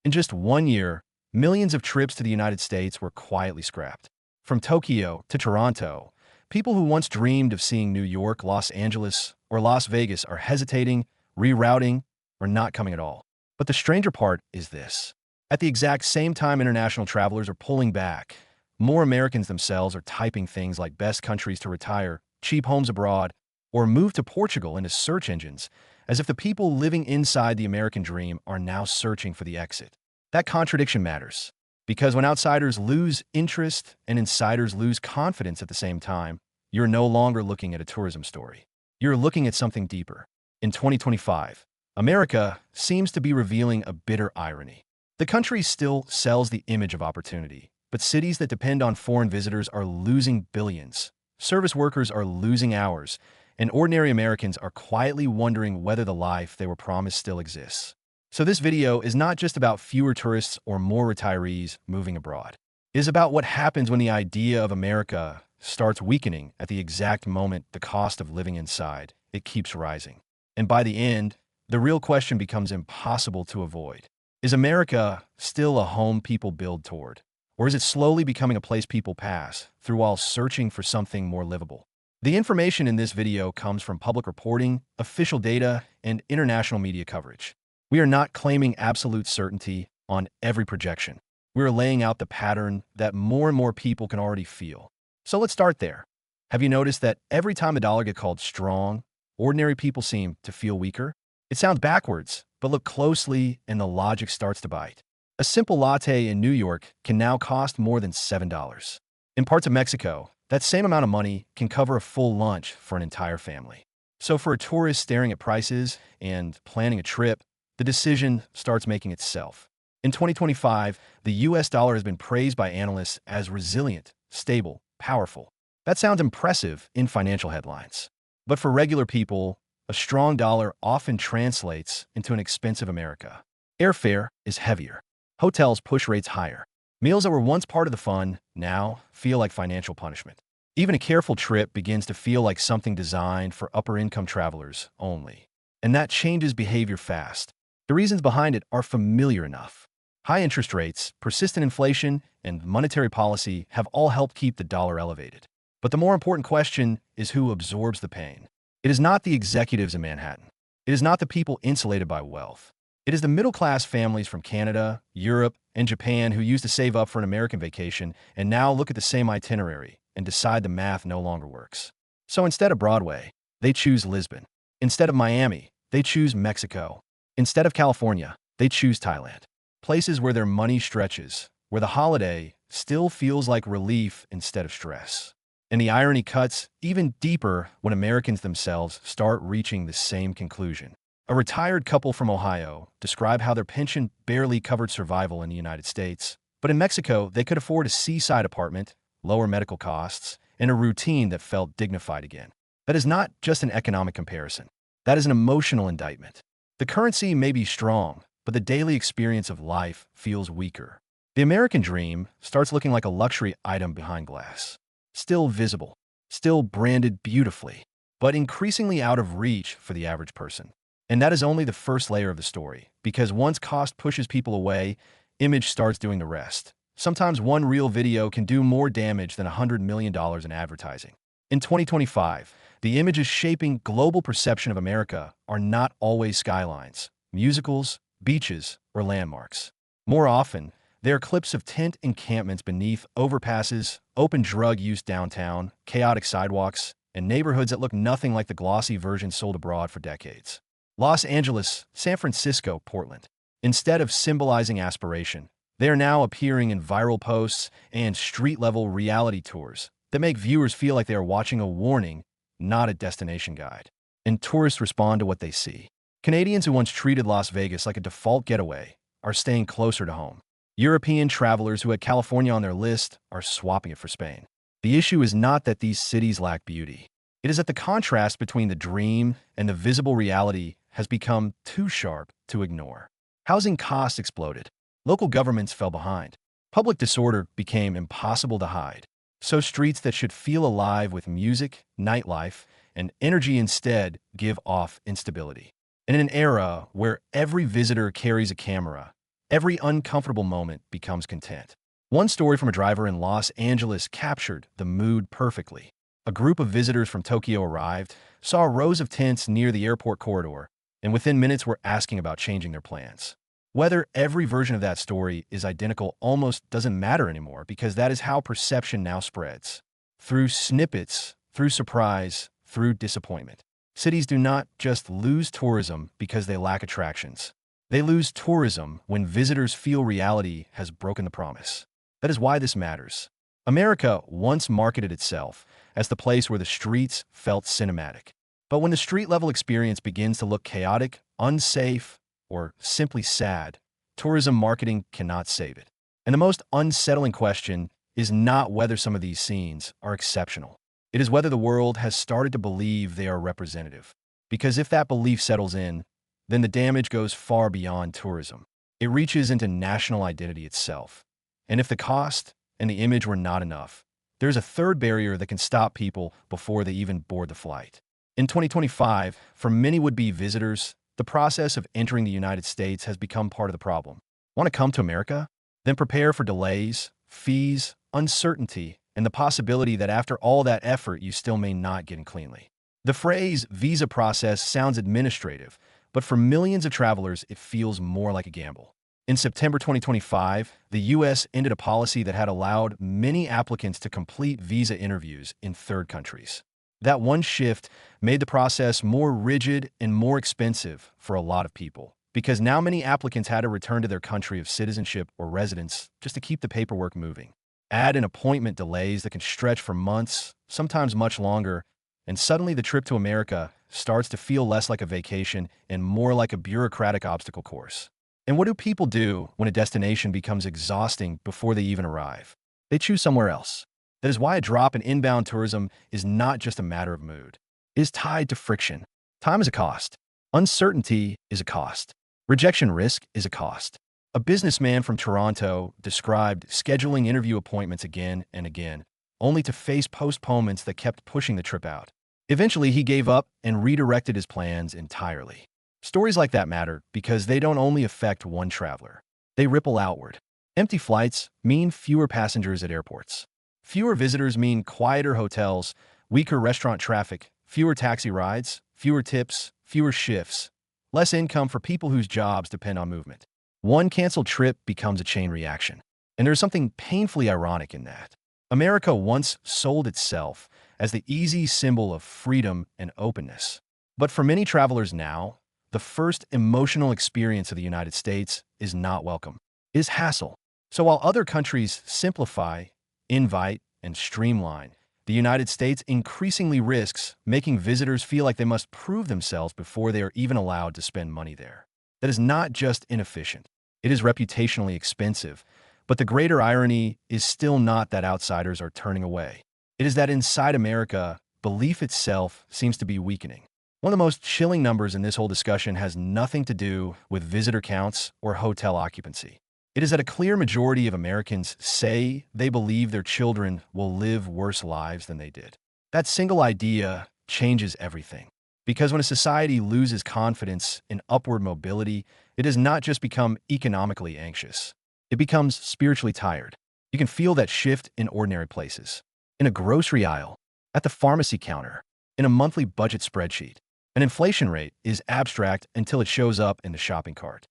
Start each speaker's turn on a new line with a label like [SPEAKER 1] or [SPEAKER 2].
[SPEAKER 1] In just 1 year, millions of trips to the United States were quietly scrapped. From Tokyo to Toronto, people who once dreamed of seeing New York, Los Angeles, or Las Vegas are hesitating, rerouting, or not coming at all. But the stranger part is this. At the exact same time international travelers are pulling back, more Americans themselves are typing things like best countries to retire, cheap homes abroad, or move to Portugal into search engines, as if the people living inside the American dream are now searching for the exit. That contradiction matters, because when outsiders lose interest and insiders lose confidence at the same time, you're no longer looking at a tourism story. You're looking at something deeper. In 2025, America seems to be revealing a bitter irony. The country still sells the image of opportunity, but cities that depend on foreign visitors are losing billions. Service workers are losing hours, and ordinary Americans are quietly wondering whether the life they were promised still exists. So this video is not just about fewer tourists or more retirees moving abroad. It is about what happens when the idea of America starts weakening at the exact moment the cost of living inside it keeps rising. And by the end, the real question becomes impossible to avoid. Is America still a home people build toward? Or is it slowly becoming a place people pass through while searching for something more livable? The information in this video comes from public reporting, official data, and international media coverage. We are not claiming absolute certainty on every projection. We are laying out the pattern that more and more people can already feel. So let's start there. Have you noticed that every time the dollar gets called strong, ordinary people seem to feel weaker? It sounds backwards, but look closely and the logic starts to bite. A simple latte in New York can now cost more than $7. In parts of Mexico, that same amount of money can cover a full lunch for an entire family. So for a tourist staring at prices and planning a trip, the decision starts making itself. In 2025, the US dollar has been praised by analysts as resilient, stable, powerful. That sounds impressive in financial headlines. But for regular people, a strong dollar often translates into an expensive America. Airfare is heavier. Hotels push rates higher. Meals that were once part of the fun now feel like financial punishment. Even a careful trip begins to feel like something designed for upper-income travelers only. And that changes behavior fast. The reasons behind it are familiar enough. High interest rates, persistent inflation, and monetary policy have all helped keep the dollar elevated. But the more important question is who absorbs the pain. It is not the executives in Manhattan. It is not the people insulated by wealth. It is the middle-class families from Canada, Europe, and Japan who used to save up for an American vacation and now look at the same itinerary and decide the math no longer works. So instead of Broadway, they choose Lisbon. Instead of Miami, they choose Mexico. Instead of California, they choose Thailand. Places where their money stretches, where the holiday still feels like relief instead of stress. And the irony cuts even deeper when Americans themselves start reaching the same conclusion. A retired couple from Ohio described how their pension barely covered survival in the United States, but in Mexico, they could afford a seaside apartment, lower medical costs, and a routine that felt dignified again. That is not just an economic comparison. That is an emotional indictment. The currency may be strong, but the daily experience of life feels weaker. The American dream starts looking like a luxury item behind glass. Still visible, still branded beautifully, but increasingly out of reach for the average person. And that is only the first layer of the story, because once cost pushes people away, image starts doing the rest. Sometimes one real video can do more damage than $100 million in advertising. In 2025, the images shaping global perception of America are not always skylines, musicals, beaches, or landmarks. More often, they are clips of tent encampments beneath overpasses, open drug use downtown, chaotic sidewalks, and neighborhoods that look nothing like the glossy version sold abroad for decades. Los Angeles, San Francisco, Portland. Instead of symbolizing aspiration, they are now appearing in viral posts and street-level reality tours that make viewers feel like they are watching a warning, not a destination guide. And tourists respond to what they see. Canadians who once treated Las Vegas like a default getaway are staying closer to home. European travelers who had California on their list are swapping it for Spain. The issue is not that these cities lack beauty. It is that the contrast between the dream and the visible reality has become too sharp to ignore. Housing costs exploded. Local governments fell behind. Public disorder became impossible to hide. So streets that should feel alive with music, nightlife, and energy instead give off instability. And in an era where every visitor carries a camera, Every uncomfortable moment becomes content. One story from a driver in Los Angeles captured the mood perfectly. A group of visitors from Tokyo arrived, saw rows of tents near the airport corridor, and within minutes were asking about changing their plans. Whether every version of that story is identical almost doesn't matter anymore because that is how perception now spreads. Through snippets, through surprise, through disappointment. Cities do not just lose tourism because they lack attractions. They lose tourism when visitors feel reality has broken the promise. That is why this matters. America once marketed itself as the place where the streets felt cinematic. But when the street-level experience begins to look chaotic, unsafe, or simply sad, tourism marketing cannot save it. And the most unsettling question is not whether some of these scenes are exceptional. It is whether the world has started to believe they are representative. Because if that belief settles in, then the damage goes far beyond tourism. It reaches into national identity itself. And if the cost and the image were not enough, there's a third barrier that can stop people before they even board the flight. In 2025, for many would-be visitors, the process of entering the United States has become part of the problem. Want to come to America? Then prepare for delays, fees, uncertainty, and the possibility that after all that effort you still may not get in cleanly. The phrase visa process sounds administrative, but for millions of travelers it feels more like a gamble. In September 2025, the U.S. ended a policy that had allowed many applicants to complete visa interviews in third countries. That one shift made the process more rigid and more expensive for a lot of people, because now many applicants had to return to their country of citizenship or residence just to keep the paperwork moving. Add in appointment delays that can stretch for months, sometimes much longer, and suddenly the trip to America starts to feel less like a vacation and more like a bureaucratic obstacle course. And what do people do when a destination becomes exhausting before they even arrive? They choose somewhere else. That is why a drop in inbound tourism is not just a matter of mood. It is tied to friction. Time is a cost. Uncertainty is a cost. Rejection risk is a cost. A businessman from Toronto described scheduling interview appointments again and again, only to face postponements that kept pushing the trip out. Eventually, he gave up and redirected his plans entirely. Stories like that matter because they don't only affect one traveler. They ripple outward. Empty flights mean fewer passengers at airports. Fewer visitors mean quieter hotels, weaker restaurant traffic, fewer taxi rides, fewer tips, fewer shifts, less income for people whose jobs depend on movement. One canceled trip becomes a chain reaction. And there's something painfully ironic in that. America once sold itself as the easy symbol of freedom and openness. But for many travelers now, the first emotional experience of the United States is not welcome. It is hassle. So while other countries simplify, invite, and streamline, the United States increasingly risks making visitors feel like they must prove themselves before they are even allowed to spend money there. That is not just inefficient. It is reputationally expensive. But the greater irony is still not that outsiders are turning away. It is that inside America, belief itself seems to be weakening. One of the most chilling numbers in this whole discussion has nothing to do with visitor counts or hotel occupancy. It is that a clear majority of Americans say they believe their children will live worse lives than they did. That single idea changes everything. Because when a society loses confidence in upward mobility, it does not just become economically anxious. It becomes spiritually tired. You can feel that shift in ordinary places. In a grocery aisle, at the pharmacy counter, in a monthly budget spreadsheet. An inflation rate is abstract until it shows up in the shopping cart.